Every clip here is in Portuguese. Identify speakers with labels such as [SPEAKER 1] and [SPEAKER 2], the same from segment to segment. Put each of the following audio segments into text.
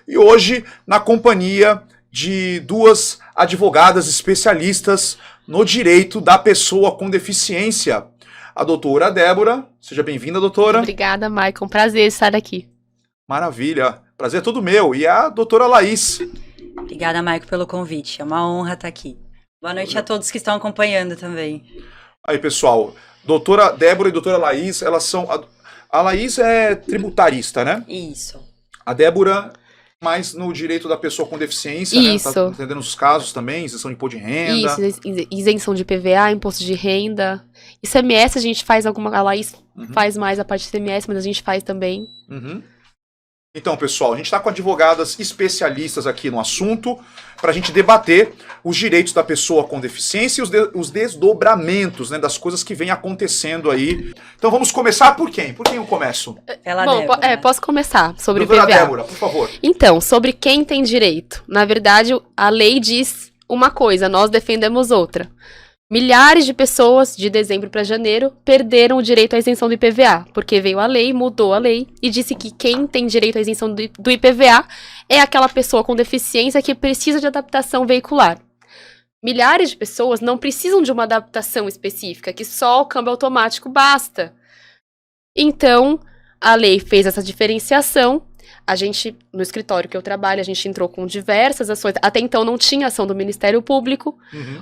[SPEAKER 1] e hoje na companhia de duas advogadas especialistas no direito da pessoa com deficiência. A doutora Débora, seja bem-vinda, doutora.
[SPEAKER 2] Obrigada, Maicon, prazer estar aqui.
[SPEAKER 1] Maravilha, prazer é todo meu. E a doutora Laís.
[SPEAKER 3] Obrigada, Maicon, pelo convite, é uma honra estar aqui. Boa noite a todos que estão acompanhando também.
[SPEAKER 1] Aí, pessoal, doutora Débora e doutora Laís, elas são... A Laís é tributarista, né?
[SPEAKER 3] Isso.
[SPEAKER 1] A Débora, mais no direito da pessoa com deficiência,
[SPEAKER 2] Isso.
[SPEAKER 1] né? Tá entendendo os casos também, isenção de imposto de renda.
[SPEAKER 2] Isso, isenção de PVA, imposto de renda. ICMS a gente faz alguma... A Laís faz mais a parte de ICMS, mas a gente faz também.
[SPEAKER 1] Então, pessoal, a gente está com advogadas especialistas aqui no assunto para a gente debater os direitos da pessoa com deficiência e os desdobramentos, né, das coisas que vem acontecendo aí. Então vamos começar por quem? Por quem eu começo?
[SPEAKER 3] Pela
[SPEAKER 2] Bom,
[SPEAKER 3] Débora.
[SPEAKER 2] posso começar sobre
[SPEAKER 1] Doutora
[SPEAKER 2] PVA.
[SPEAKER 1] Débora, por favor.
[SPEAKER 2] Então, sobre quem tem direito. Na verdade, a lei diz uma coisa, nós defendemos outra. Milhares de pessoas, de dezembro para janeiro, perderam o direito à isenção do IPVA, porque veio a lei, mudou a lei e disse que quem tem direito à isenção do IPVA é aquela pessoa com deficiência que precisa de adaptação veicular. Milhares de pessoas não precisam de uma adaptação específica, que só o câmbio automático basta. Então, a lei fez essa diferenciação. A gente, no escritório que eu trabalho, a gente entrou com diversas ações. Até então não tinha ação do Ministério Público.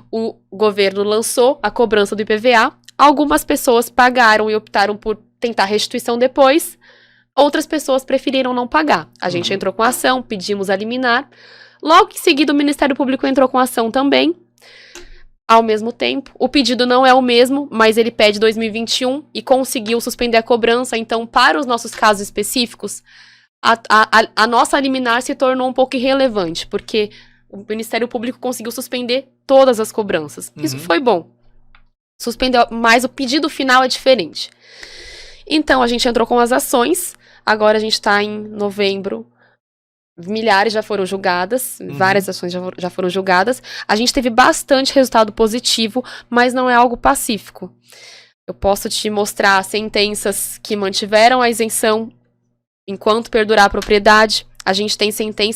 [SPEAKER 2] O governo lançou a cobrança do IPVA. Algumas pessoas pagaram e optaram por tentar restituição depois. Outras pessoas preferiram não pagar. A gente entrou com a ação, pedimos a liminar. Logo em seguida, o Ministério Público entrou com a ação também. Ao mesmo tempo, o pedido não é o mesmo, mas ele pede 2021 e conseguiu suspender a cobrança. Então, para os nossos casos específicos, a nossa liminar se tornou um pouco irrelevante, porque o Ministério Público conseguiu suspender todas as cobranças. Isso foi bom. Suspendeu, mas o pedido final é diferente. Então, a gente entrou com as ações. Agora a gente está em novembro. Milhares já foram julgadas, várias ações já foram julgadas. A gente teve bastante resultado positivo, mas não é algo pacífico. Eu posso te mostrar sentenças que mantiveram a isenção enquanto perdurar a propriedade. A gente tem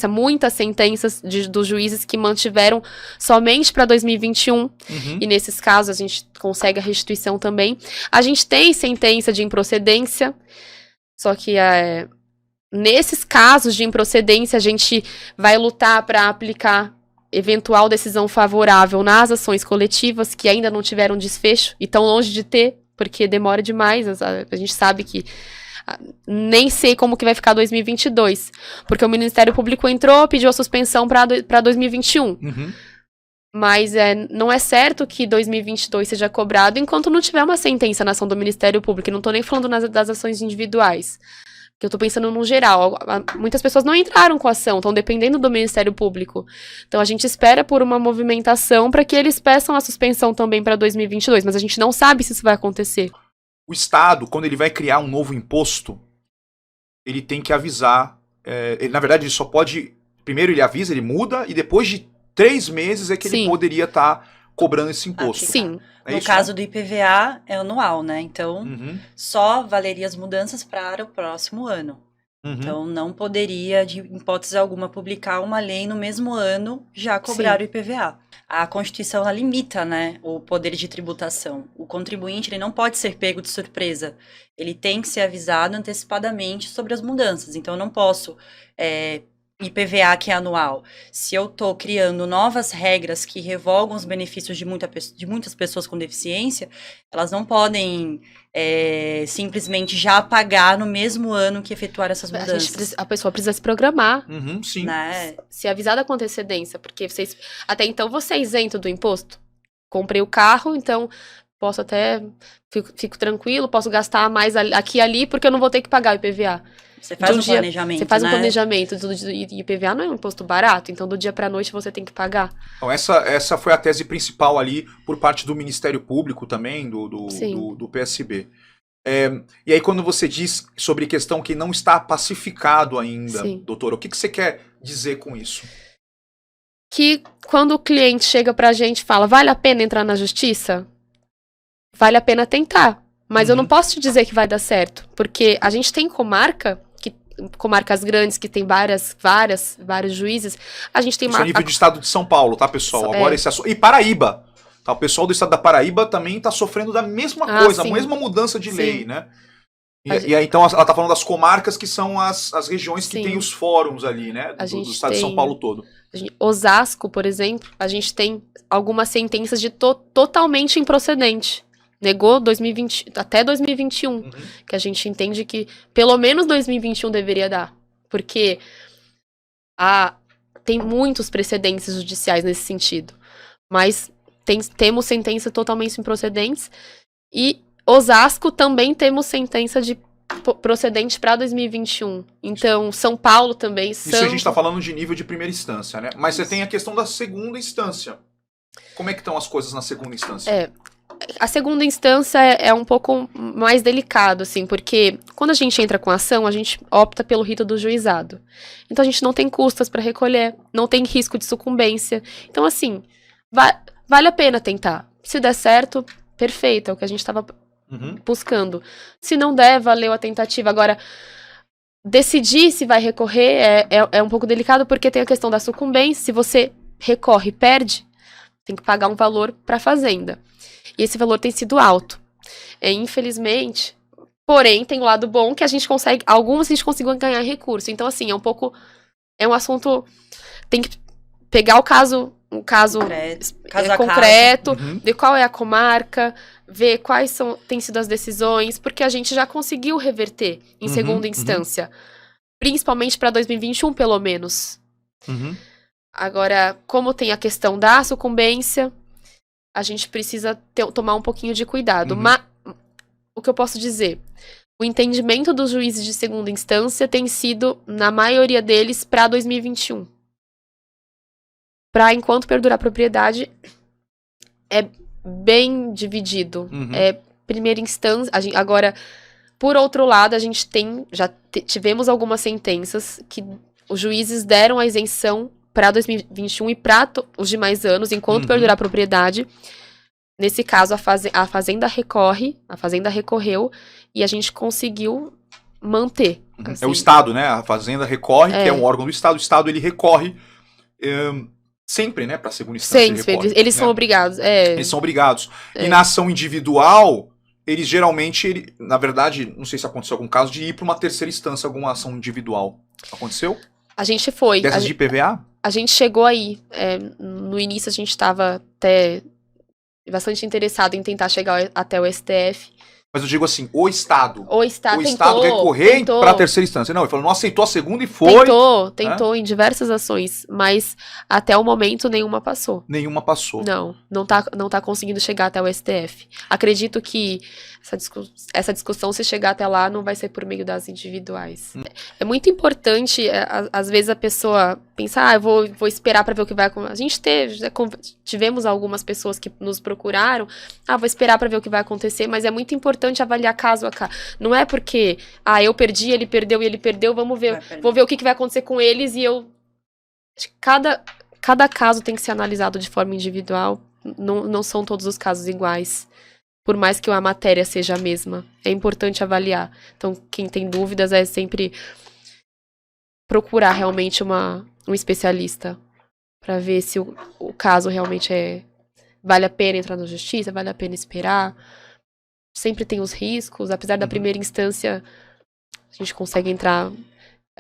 [SPEAKER 2] muitas sentenças dos juízes que mantiveram somente para 2021. E nesses casos a gente consegue a restituição também. A gente tem sentença de improcedência, só que nesses casos de improcedência a gente vai lutar para aplicar eventual decisão favorável nas ações coletivas que ainda não tiveram desfecho e estão longe de ter, porque demora demais. A gente sabe que nem sei como que vai ficar 2022, porque o Ministério Público entrou, pediu a suspensão para 2021. Mas não é certo que 2022 seja cobrado enquanto não tiver uma sentença na ação do Ministério Público. E não estou nem falando das ações individuais, que eu estou pensando no geral. Muitas pessoas não entraram com a ação, estão dependendo do Ministério Público. Então a gente espera por uma movimentação para que eles peçam a suspensão também para 2022, mas a gente não sabe se isso vai acontecer.
[SPEAKER 1] O Estado, quando ele vai criar um novo imposto, ele tem que avisar. Na verdade, ele só pode... Primeiro ele avisa, ele muda, e depois de 3 meses é que ele poderia estar cobrando esse imposto.
[SPEAKER 2] Sim.
[SPEAKER 3] No caso do IPVA, é anual, né? Então, só valeria as mudanças para o próximo ano. Então, não poderia, de hipótese alguma, publicar uma lei no mesmo ano já cobrar o IPVA. A Constituição, ela limita, né, o poder de tributação. O contribuinte, ele não pode ser pego de surpresa. Ele tem que ser avisado antecipadamente sobre as mudanças. Então, eu não posso... IPVA que é anual, se eu estou criando novas regras que revogam os benefícios de muitas pessoas com deficiência, elas não podem simplesmente já pagar no mesmo ano que efetuar essas mudanças.
[SPEAKER 2] A pessoa precisa se programar.
[SPEAKER 1] Sim.
[SPEAKER 3] Né?
[SPEAKER 2] Se avisada com antecedência, porque até então você é isento do imposto. Comprei o carro, então posso até... Fico tranquilo, posso gastar mais aqui e ali, porque eu não vou ter que pagar o IPVA.
[SPEAKER 3] Você faz um planejamento,
[SPEAKER 2] Você faz um planejamento, e IPVA não é um imposto barato, então do dia pra noite você tem que pagar.
[SPEAKER 1] Então essa foi a tese principal ali por parte do Ministério Público também, do PSB. E aí quando você diz sobre questão que não está pacificado ainda, doutora, o que você quer dizer com isso?
[SPEAKER 2] Que quando o cliente chega pra gente e fala, vale a pena entrar na justiça? Vale a pena tentar, mas eu não posso te dizer que vai dar certo, porque a gente tem comarca comarcas grandes que tem vários juízes, a gente tem
[SPEAKER 1] Isso é nível de estado de São Paulo, tá, pessoal? Agora esse assunto. E Paraíba. Tá, o pessoal do estado da Paraíba também está sofrendo da mesma coisa, a mesma mudança de lei, né? E aí, então, ela está falando das comarcas que são as regiões que tem os fóruns ali, né? Do estado de São Paulo todo.
[SPEAKER 2] Osasco, por exemplo, a gente tem algumas sentenças de totalmente improcedente. Negou 2020, até 2021, que a gente entende que pelo menos 2021 deveria dar. Porque tem muitos precedentes judiciais nesse sentido. Mas temos sentenças totalmente improcedentes. E Osasco também temos sentença de procedente para 2021. Então, São Paulo também.
[SPEAKER 1] Isso a gente está falando de nível de primeira instância, né? Mas você tem a questão da segunda instância. Como é que estão as coisas na segunda instância?
[SPEAKER 2] A segunda instância é um pouco mais delicado, assim, porque quando a gente entra com a ação, a gente opta pelo rito do juizado. Então, a gente não tem custas para recolher, não tem risco de sucumbência. Então, assim, vale a pena tentar. Se der certo, perfeito, é o que a gente estava buscando. Se não der, valeu a tentativa. Agora, decidir se vai recorrer é um pouco delicado, porque tem a questão da sucumbência. Se você recorre e perde, tem que pagar um valor para a fazenda. E esse valor tem sido alto. Infelizmente, porém, tem o lado bom que a gente consegue, algumas a gente conseguiu ganhar recurso. Então, assim, é um assunto, tem que pegar o caso concreto, ver qual é a comarca, ver quais têm sido as decisões, porque a gente já conseguiu reverter em segunda instância, principalmente para 2021, pelo menos. Agora, como tem a questão da sucumbência, a gente precisa tomar um pouquinho de cuidado. Mas, o que eu posso dizer? O entendimento dos juízes de segunda instância tem sido, na maioria deles, para 2021. Para enquanto perdurar a propriedade, é bem dividido. É primeira instância. Agora, por outro lado, a gente tivemos algumas sentenças que os juízes deram a isenção para 2021 e para os demais anos, enquanto perdurar a propriedade. Nesse caso, a fazenda recorreu e a gente conseguiu manter. Assim.
[SPEAKER 1] É o Estado, né? A fazenda recorre, que é um órgão do Estado. O Estado, ele recorre sempre, né? Para a segunda instância.
[SPEAKER 2] Sempre, eles são obrigados.
[SPEAKER 1] Eles são obrigados. E na ação individual, eles geralmente, na verdade, não sei se aconteceu algum caso, de ir para uma terceira instância, alguma ação individual. Aconteceu?
[SPEAKER 2] A gente foi.
[SPEAKER 1] Dessas de IPVA?
[SPEAKER 2] A gente chegou aí. No início a gente estava até bastante interessado em tentar chegar até o STF.
[SPEAKER 1] Mas eu digo assim, o Estado
[SPEAKER 2] tentou,
[SPEAKER 1] recorrer para a terceira instância. Não, ele falou, não aceitou a segunda e foi.
[SPEAKER 2] Tentou em diversas ações, mas até o momento nenhuma passou.
[SPEAKER 1] Nenhuma passou.
[SPEAKER 2] Não tá conseguindo chegar até o STF. Acredito que essa discussão, se chegar até lá, não vai ser por meio das individuais. É muito importante, às vezes a pessoa pensa, eu vou esperar para ver o que vai acontecer. A gente tivemos algumas pessoas que nos procuraram, vou esperar para ver o que vai acontecer, mas é muito importante avaliar caso a caso. Não é porque, eu perdi, ele perdeu e ele perdeu, vou ver o que vai acontecer com eles e eu... Cada caso tem que ser analisado de forma individual, não são todos os casos iguais. Por mais que a matéria seja a mesma, é importante avaliar. Então, quem tem dúvidas é sempre procurar realmente um especialista para ver se o caso realmente vale a pena entrar na justiça, vale a pena esperar. Sempre tem os riscos, apesar da primeira instância, a gente consegue entrar.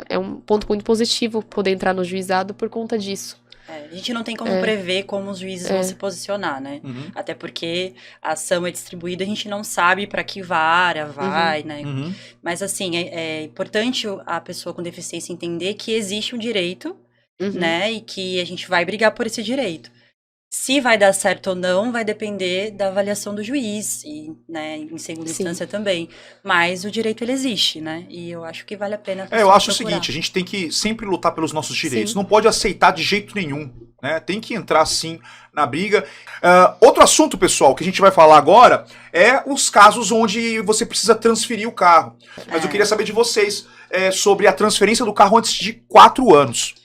[SPEAKER 2] É um ponto muito positivo poder entrar no juizado por conta disso.
[SPEAKER 3] A gente não tem como prever como os juízes vão se posicionar, né? Até porque a ação é distribuída, a gente não sabe para que vara vai, né? Mas, assim, é importante a pessoa com deficiência entender que existe um direito, né? E que a gente vai brigar por esse direito. Se vai dar certo ou não, vai depender da avaliação do juiz, e, né, em segunda instância também. Mas o direito, ele existe, né? E eu acho que vale a pena
[SPEAKER 1] eu acho procurar. O seguinte, a gente tem que sempre lutar pelos nossos direitos. Não pode aceitar de jeito nenhum, né? Tem que entrar, sim, na briga. Outro assunto, pessoal, que a gente vai falar agora é os casos onde você precisa transferir o carro. Mas eu queria saber de vocês sobre a transferência do carro antes de 4 anos.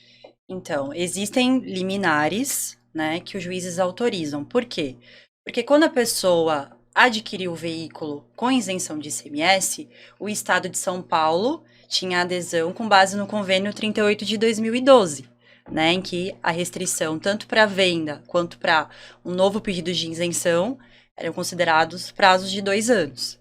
[SPEAKER 3] Então, existem liminares, né, que os juízes autorizam. Por quê? Porque quando a pessoa adquiriu o veículo com isenção de ICMS, o Estado de São Paulo tinha adesão com base no convênio 38 de 2012, né, em que a restrição, tanto para venda quanto para um novo pedido de isenção, eram considerados prazos de 2 anos.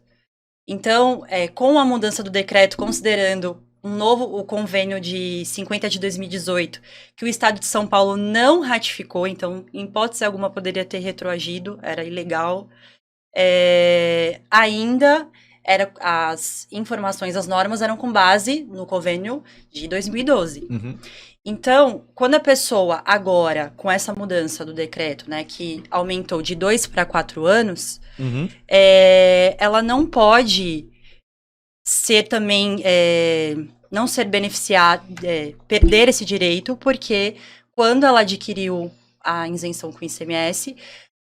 [SPEAKER 3] Então, com a mudança do decreto, considerando o convênio de 50 de 2018, que o Estado de São Paulo não ratificou, então, em hipótese alguma, poderia ter retroagido, era ilegal. Ainda as informações, as normas eram com base no convênio de 2012.
[SPEAKER 1] Uhum.
[SPEAKER 3] Então, quando a pessoa agora, com essa mudança do decreto, né, que aumentou de 2 para 4 anos,
[SPEAKER 1] uhum.
[SPEAKER 3] Ela não pode ser também, não ser beneficiada, perder esse direito, porque quando ela adquiriu a isenção com ICMS,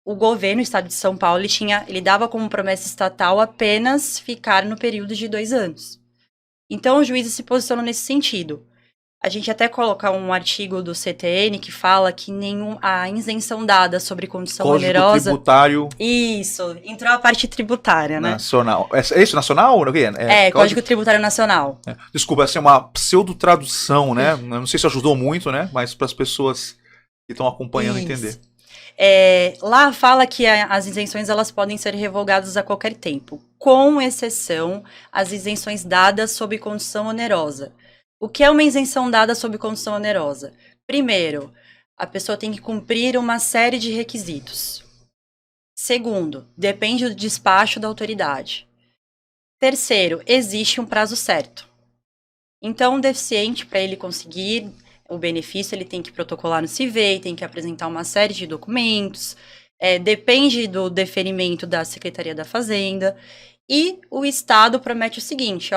[SPEAKER 3] o governo, o Estado de São Paulo, ele dava como promessa estatal apenas ficar no período de 2 anos. Então, os juízes se posicionam nesse sentido. A gente até coloca um artigo do CTN que fala que a isenção dada sobre condição onerosa...
[SPEAKER 1] Código tributário...
[SPEAKER 3] Isso, entrou a parte tributária, né?
[SPEAKER 1] Nacional. É isso, nacional?
[SPEAKER 3] Código Tributário Nacional.
[SPEAKER 1] Desculpa, essa é uma pseudo-tradução, né? Não sei se ajudou muito, né? Mas para as pessoas que estão acompanhando entender.
[SPEAKER 3] Lá fala que as isenções elas podem ser revogadas a qualquer tempo, com exceção às isenções dadas sob condição onerosa. O que é uma isenção dada sob condição onerosa? Primeiro, a pessoa tem que cumprir uma série de requisitos. Segundo, depende do despacho da autoridade. Terceiro, existe um prazo certo. Então, o deficiente, para ele conseguir o benefício, ele tem que protocolar no CIVEI, tem que apresentar uma série de documentos, depende do deferimento da Secretaria da Fazenda, e o Estado promete o seguinte,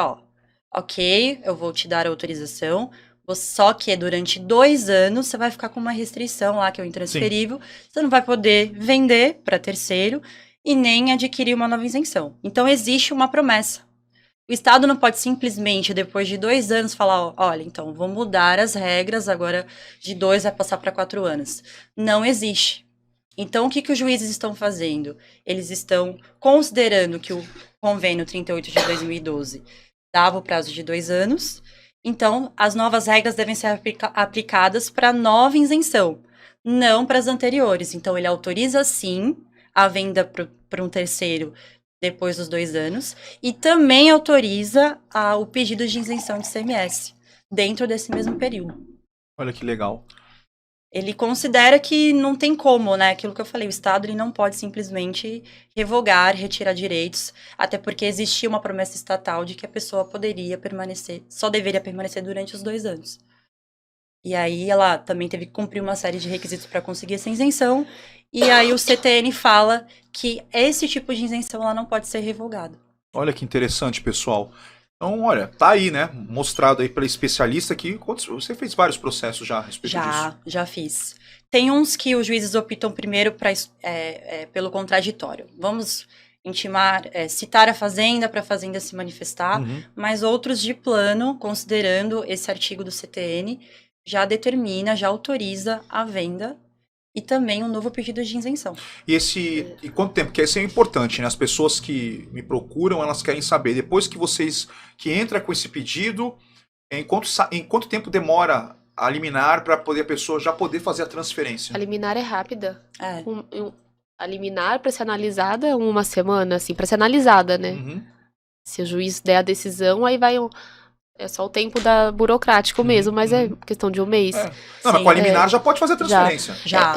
[SPEAKER 3] ok, eu vou te dar a autorização, só que durante 2 anos você vai ficar com uma restrição lá, que é o intransferível, você não vai poder vender para terceiro e nem adquirir uma nova isenção. Então, existe uma promessa. O Estado não pode simplesmente, depois de 2 anos, falar, olha, então, vou mudar as regras, agora de 2 vai passar para 4 anos. Não existe. Então, o que os juízes estão fazendo? Eles estão considerando que o convênio 38 de 2012 dava o prazo de 2 anos, então as novas regras devem ser aplicadas para a nova isenção, não para as anteriores. Então, ele autoriza, sim, a venda para um terceiro depois dos 2 anos, e também autoriza o pedido de isenção de ICMS dentro desse mesmo período.
[SPEAKER 1] Olha que legal.
[SPEAKER 3] Ele considera que não tem como, né? Aquilo que eu falei, o Estado ele não pode simplesmente revogar, retirar direitos, até porque existia uma promessa estatal de que a pessoa poderia permanecer, só deveria permanecer durante os 2 anos. E aí ela também teve que cumprir uma série de requisitos para conseguir essa isenção, e aí o CTN fala que esse tipo de isenção ela não pode ser revogada.
[SPEAKER 1] Olha que interessante, pessoal. Então, olha, tá aí, né? Mostrado aí pela especialista aqui. Você fez vários processos já a respeito disso?
[SPEAKER 3] Já fiz. Tem uns que os juízes optam primeiro pelo contraditório. Vamos intimar, citar a Fazenda para a Fazenda se manifestar, mas outros de plano, considerando esse artigo do CTN, já determina, já autoriza a venda e também um novo pedido de isenção.
[SPEAKER 1] E quanto tempo? Porque isso é importante, né? As pessoas que me procuram, elas querem saber, depois que entra com esse pedido, em quanto tempo demora a liminar para poder a pessoa já poder fazer a transferência?
[SPEAKER 2] A liminar é rápida. A liminar para ser analisada 1 semana, assim, para ser analisada, né? Se o juiz der a decisão, aí vai é só o tempo burocrático mesmo, mas é questão de 1 mês.
[SPEAKER 1] Não, mas com a liminar já pode fazer a transferência.
[SPEAKER 3] Já.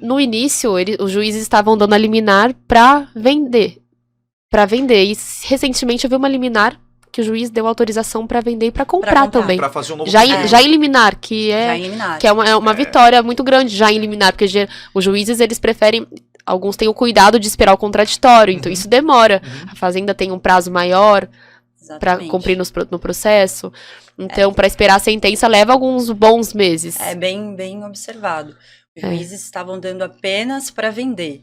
[SPEAKER 2] No início, os juízes estavam dando a liminar para vender. E recentemente eu vi uma liminar que o juiz deu autorização para vender e para comprar também.
[SPEAKER 1] Para fazer um novo
[SPEAKER 2] já em liminar, que é uma vitória muito grande já em liminar, porque os juízes eles preferem. Alguns têm o cuidado de esperar o contraditório, então isso demora. A Fazenda tem um prazo maior para cumprir no processo. Então, para esperar a sentença leva alguns bons meses.
[SPEAKER 3] É bem observado. Os juízes estavam dando apenas para vender.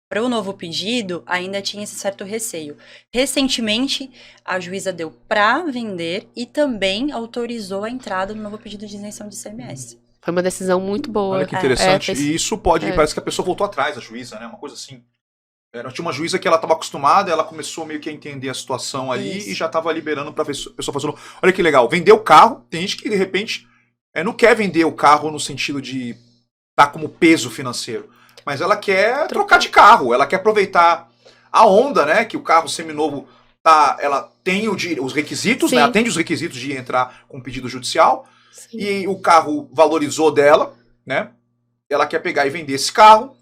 [SPEAKER 3] Para o novo pedido, ainda tinha esse certo receio. Recentemente, a juíza deu para vender e também autorizou a entrada no novo pedido de isenção de ICMS.
[SPEAKER 2] Foi uma decisão muito boa.
[SPEAKER 1] Olha que interessante. E isso parece que a pessoa voltou atrás, a juíza, né? Uma coisa assim. Tinha uma juíza que ela estava acostumada, ela começou meio que a entender a situação ali
[SPEAKER 3] Isso.
[SPEAKER 1] e já estava liberando para a pessoa fazendo. Olha que legal, vender o carro, tem gente que de repente não quer vender o carro no sentido de estar como peso financeiro, mas ela quer trocar de carro, ela quer aproveitar a onda, né, que o carro seminovo ela tem os requisitos, né, atende os requisitos de entrar com pedido judicial. Sim. E o carro valorizou dela, né? Ela quer pegar e vender esse carro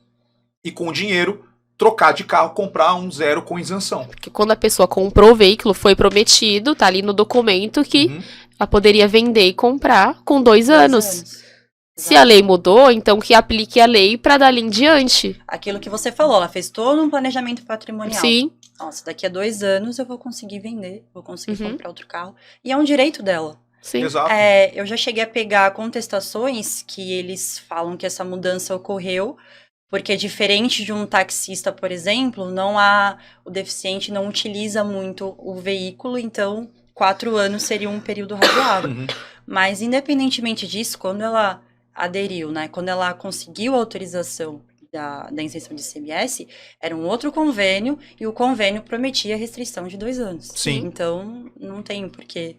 [SPEAKER 1] e com o dinheiro trocar de carro, comprar um 0 com isenção.
[SPEAKER 2] Porque quando a pessoa comprou o veículo, foi prometido, tá ali no documento que ela poderia vender e comprar com 2 anos. Se a lei mudou, então que aplique a lei para dali em diante.
[SPEAKER 3] Aquilo que você falou, ela fez todo um planejamento patrimonial.
[SPEAKER 2] Sim.
[SPEAKER 3] Nossa, daqui a 2 anos eu vou conseguir vender, vou conseguir comprar outro carro. E é um direito dela.
[SPEAKER 2] Sim.
[SPEAKER 1] Exato.
[SPEAKER 3] Eu já cheguei a pegar contestações que eles falam que essa mudança ocorreu porque diferente de um taxista, por exemplo, o deficiente não utiliza muito o veículo, então 4 anos seria um período razoável. Mas independentemente disso, quando ela aderiu, né, quando ela conseguiu a autorização da isenção de ICMS, era um outro convênio, e o convênio prometia a restrição de 2 anos.
[SPEAKER 1] Sim.
[SPEAKER 3] Então, não tem porquê.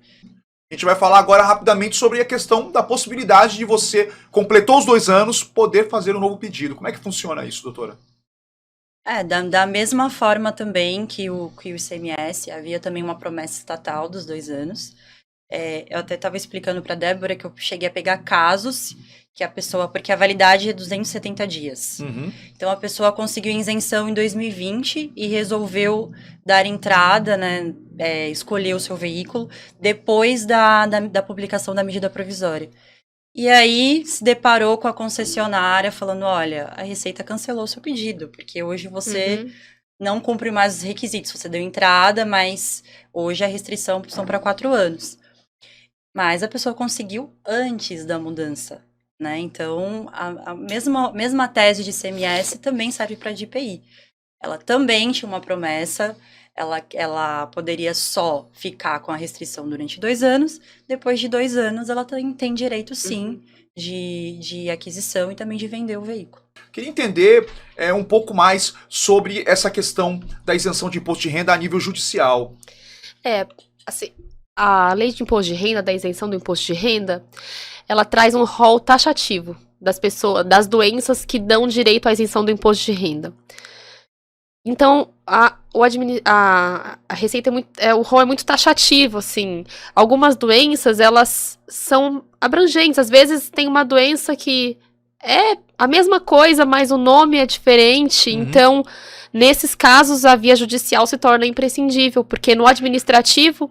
[SPEAKER 1] A gente vai falar agora rapidamente sobre a questão da possibilidade de você, completou os 2 anos, poder fazer um novo pedido. Como é que funciona isso, doutora?
[SPEAKER 3] Da mesma forma também que o ICMS, havia também uma promessa estatal dos 2 anos. Eu até estava explicando para a Débora que eu cheguei a pegar casos que a pessoa, porque a validade é 270 dias. Então a pessoa conseguiu isenção em 2020 e resolveu dar entrada, né, escolher o seu veículo depois da publicação da medida provisória. E aí se deparou com a concessionária falando, olha, a Receita cancelou o seu pedido, porque hoje você não cumpre mais os requisitos, você deu entrada, mas hoje a restrição são para 4 anos. Mas a pessoa conseguiu antes da mudança, né? Então, a mesma tese de ICMS também serve para a de IPI. Ela também tinha uma promessa, ela poderia só ficar com a restrição durante 2 anos, depois de 2 anos ela tem direito, sim, de aquisição e também de vender o veículo.
[SPEAKER 1] Queria entender um pouco mais sobre essa questão da isenção de imposto de renda a nível judicial.
[SPEAKER 2] Assim, a lei de imposto de renda, da isenção do imposto de renda, ela traz um rol taxativo das pessoas, das doenças que dão direito à isenção do imposto de renda. Então, a Receita o rol é muito taxativo, assim. Algumas doenças, elas são abrangentes. Às vezes tem uma doença que é a mesma coisa, mas o nome é diferente. Então, nesses casos, a via judicial se torna imprescindível, porque no administrativo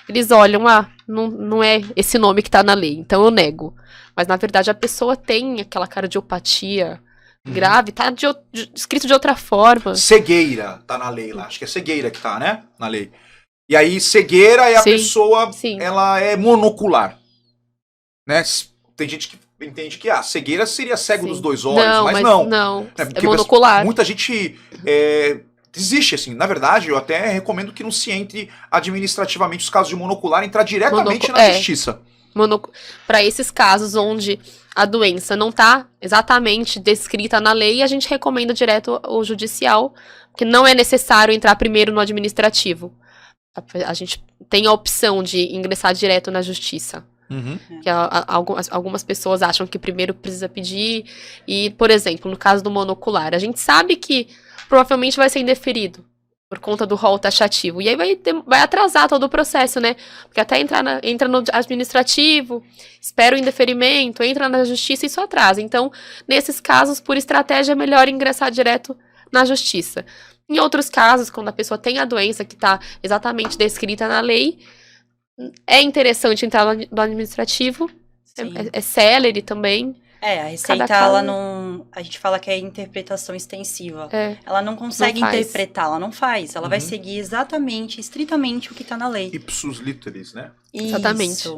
[SPEAKER 2] eles olham, não é esse nome que está na lei, então eu nego. Mas, na verdade, a pessoa tem aquela cardiopatia grave, tá escrito de outra forma.
[SPEAKER 1] Cegueira tá na lei lá, acho que é cegueira que tá, né, na lei. E aí, cegueira é a pessoa, ela é monocular, né? Tem gente que entende que cegueira seria cego dos 2 olhos, mas não.
[SPEAKER 2] Não, é monocular.
[SPEAKER 1] Muita gente desiste, assim. Na verdade, eu até recomendo que não se entre administrativamente os casos de monocular, entrar diretamente na justiça.
[SPEAKER 2] Para esses casos onde a doença não está exatamente descrita na lei, a gente recomenda direto ao judicial, porque não é necessário entrar primeiro no administrativo. A gente tem a opção de ingressar direto na justiça. Que algumas pessoas acham que primeiro precisa pedir. E, por exemplo, no caso do monocular, a gente sabe que provavelmente vai ser indeferido por conta do rol taxativo. E aí vai atrasar todo o processo, né? Porque até entra no administrativo, espera o indeferimento, entra na justiça e isso atrasa. Então, nesses casos, por estratégia, é melhor ingressar direto na justiça. Em outros casos, quando a pessoa tem a doença que está exatamente descrita na lei, é interessante entrar no administrativo, é célere também.
[SPEAKER 3] A Receita, ela não... A gente fala que é interpretação extensiva. Ela não consegue interpretar, ela não faz. Ela vai seguir exatamente, estritamente o que está na lei.
[SPEAKER 1] Ipsus literis, né?
[SPEAKER 2] Exatamente.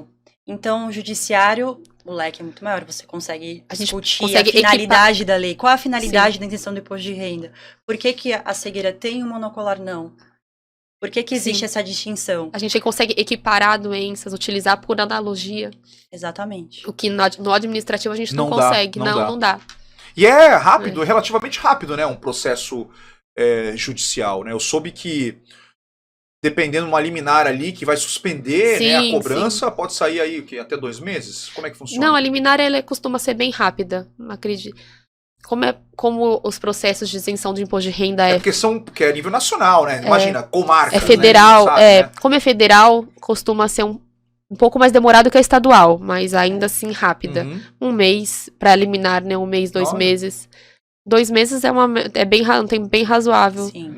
[SPEAKER 3] Então, o judiciário, o leque é muito maior. Você consegue discutir a finalidade da lei. Qual a finalidade da isenção do imposto de renda? Por que a cegueira tem e o monocular não? Por que existe essa distinção?
[SPEAKER 2] A gente consegue equiparar doenças, utilizar por analogia.
[SPEAKER 3] Exatamente.
[SPEAKER 2] O que no administrativo a gente não consegue. Não dá.
[SPEAKER 1] E é rápido, relativamente rápido, né? Um processo judicial, né? Eu soube que, dependendo de uma liminar ali que vai suspender,
[SPEAKER 2] Sim,
[SPEAKER 1] né, a cobrança,
[SPEAKER 2] sim.
[SPEAKER 1] pode sair aí até 2 meses? Como é que funciona?
[SPEAKER 2] Não, a liminar ela costuma ser bem rápida, acredito. Como os processos de isenção de imposto de renda
[SPEAKER 1] Porque é nível nacional, né? Imagina, comarcas,
[SPEAKER 2] é federal,
[SPEAKER 1] né? Sabe, né?
[SPEAKER 2] como é federal, costuma ser um pouco mais demorado que a estadual, mas ainda assim rápida.
[SPEAKER 1] Uhum.
[SPEAKER 2] 1 mês para liminar, né? 1 mês, 2
[SPEAKER 1] Olha.
[SPEAKER 2] meses. 2 meses um tempo bem razoável.
[SPEAKER 3] Sim.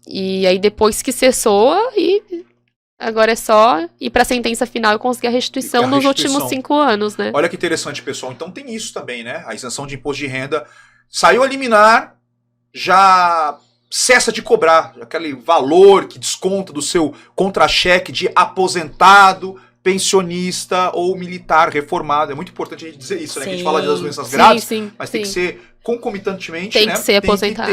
[SPEAKER 2] E aí depois que cessou, e agora é só ir para a sentença final e conseguir a restituição nos últimos 5 anos, né?
[SPEAKER 1] Olha que interessante, pessoal. Então tem isso também, né? A isenção de imposto de renda. Saiu a liminar, já cessa de cobrar aquele valor que desconta do seu contra-cheque de aposentado, pensionista ou militar reformado. É muito importante a gente dizer isso, né? Que a gente fala das doenças graves, mas tem que ser concomitantemente,
[SPEAKER 2] tem
[SPEAKER 1] né?
[SPEAKER 2] Que ser aposentado.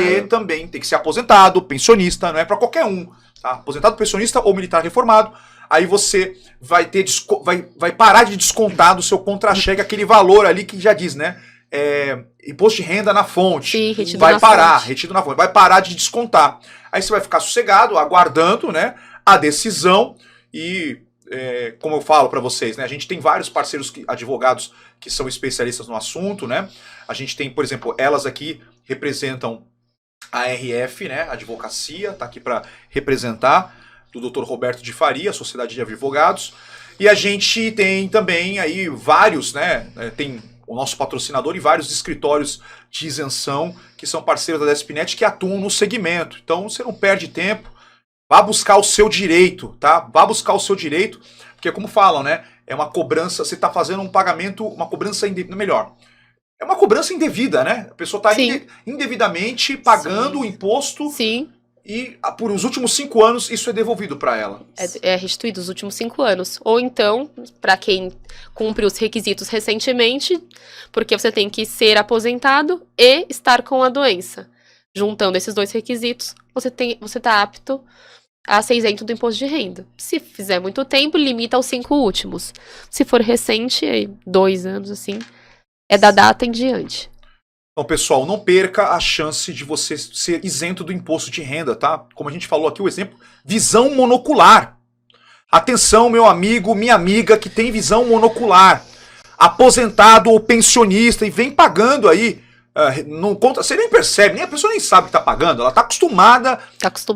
[SPEAKER 1] Tem que ser aposentado, pensionista, não é para qualquer um. Tá? Aposentado, pensionista ou militar reformado. Aí você vai vai parar de descontar do seu contra-cheque aquele valor ali que já diz, né? Imposto de renda na fonte.
[SPEAKER 2] Sim, retido
[SPEAKER 1] vai
[SPEAKER 2] na
[SPEAKER 1] parar,
[SPEAKER 2] fonte.
[SPEAKER 1] retido na fonte. Vai parar de descontar. Aí você vai ficar sossegado, aguardando, né, a decisão. E, como eu falo para vocês, né, a gente tem vários parceiros advogados que são especialistas no assunto, né? A gente tem, por exemplo, elas aqui representam a RF, né, a advocacia, tá aqui para representar, do Dr. Roberto de Faria, a Sociedade de Advogados. E a gente tem também aí vários, né, tem o nosso patrocinador e vários escritórios de isenção que são parceiros da Despnet que atuam no segmento. Então você não perde tempo, vá buscar o seu direito, tá? Vá buscar o seu direito, porque como falam, né, é uma cobrança, você está fazendo um pagamento, uma cobrança melhor. É uma cobrança indevida, né? A pessoa está indevidamente pagando o imposto.
[SPEAKER 2] Sim.
[SPEAKER 1] E por os últimos 5 anos isso é devolvido para ela.
[SPEAKER 2] É restituído os últimos 5 anos. Ou então, para quem cumpre os requisitos recentemente, porque você tem que ser aposentado e estar com a doença. Juntando esses 2 requisitos, você tá apto a ser isento do imposto de renda. Se fizer muito tempo, limita aos 5 últimos. Se for recente, 2 anos, assim, é da data em diante.
[SPEAKER 1] Então, pessoal, não perca a chance de você ser isento do imposto de renda, tá? Como a gente falou aqui, o exemplo, visão monocular. Atenção, meu amigo, minha amiga que tem visão monocular, aposentado ou pensionista e vem pagando aí, não conta, você nem percebe, nem a pessoa nem sabe que tá pagando, ela tá acostumada.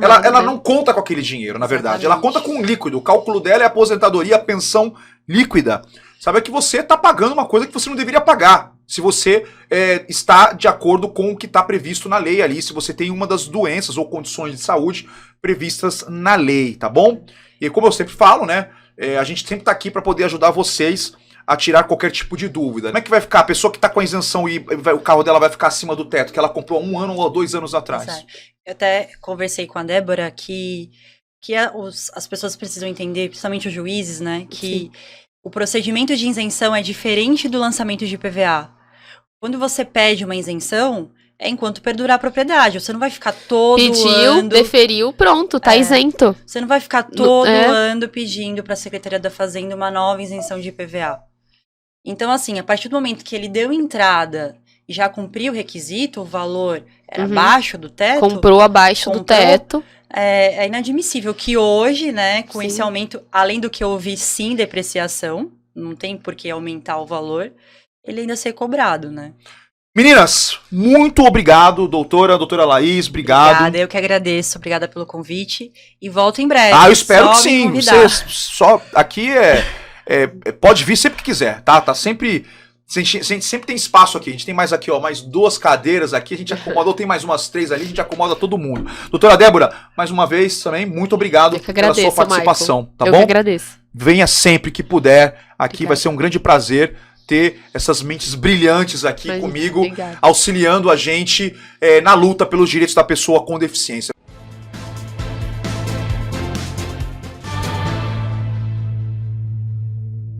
[SPEAKER 1] Ela
[SPEAKER 2] né?
[SPEAKER 1] não conta com aquele dinheiro, na verdade. Ela conta com um líquido. O cálculo dela é aposentadoria, pensão líquida. Sabe que você tá pagando uma coisa que você não deveria pagar. Se você está de acordo com o que está previsto na lei ali, se você tem uma das doenças ou condições de saúde previstas na lei, tá bom? E como eu sempre falo, né, a gente sempre está aqui para poder ajudar vocês a tirar qualquer tipo de dúvida. Como é que vai ficar a pessoa que está com a isenção e o carro dela vai ficar acima do teto, que ela comprou 1 ano ou 2 anos atrás?
[SPEAKER 3] Exato. Eu até conversei com a Débora que as pessoas precisam entender, principalmente os juízes, né, que o procedimento de isenção é diferente do lançamento de IPVA. Quando você pede uma isenção, é enquanto perdurar a propriedade. Você não vai ficar todo ano...
[SPEAKER 2] deferiu, pronto, tá isento.
[SPEAKER 3] Você não vai ficar todo ano pedindo para a Secretaria da Fazenda uma nova isenção de IPVA. Então, assim, a partir do momento que ele deu entrada e já cumpriu o requisito, o valor era abaixo do teto...
[SPEAKER 2] Comprou abaixo do teto.
[SPEAKER 3] É inadmissível que hoje, né, com esse aumento, além do que houve sim depreciação, não tem por que aumentar o valor, ele ainda ser cobrado, né?
[SPEAKER 1] Meninas, muito obrigado, doutora Laís, obrigado.
[SPEAKER 3] Obrigada, eu que agradeço, obrigada pelo convite e volto em breve.
[SPEAKER 1] Eu espero que sim, você só aqui pode vir sempre que quiser, tá? Tá sempre tem espaço aqui, a gente tem mais aqui, ó, mais 2 cadeiras aqui, a gente acomodou, tem mais umas 3 ali, a gente acomoda todo mundo. Doutora Débora, mais uma vez também, muito obrigado pela sua participação,
[SPEAKER 2] Michael.
[SPEAKER 1] Tá
[SPEAKER 2] bom?
[SPEAKER 1] Eu
[SPEAKER 2] que agradeço.
[SPEAKER 1] Venha sempre que puder, aqui
[SPEAKER 2] Obrigada.
[SPEAKER 1] Vai ser um grande prazer ter essas mentes brilhantes aqui comigo, auxiliando a gente na luta pelos direitos da pessoa com deficiência.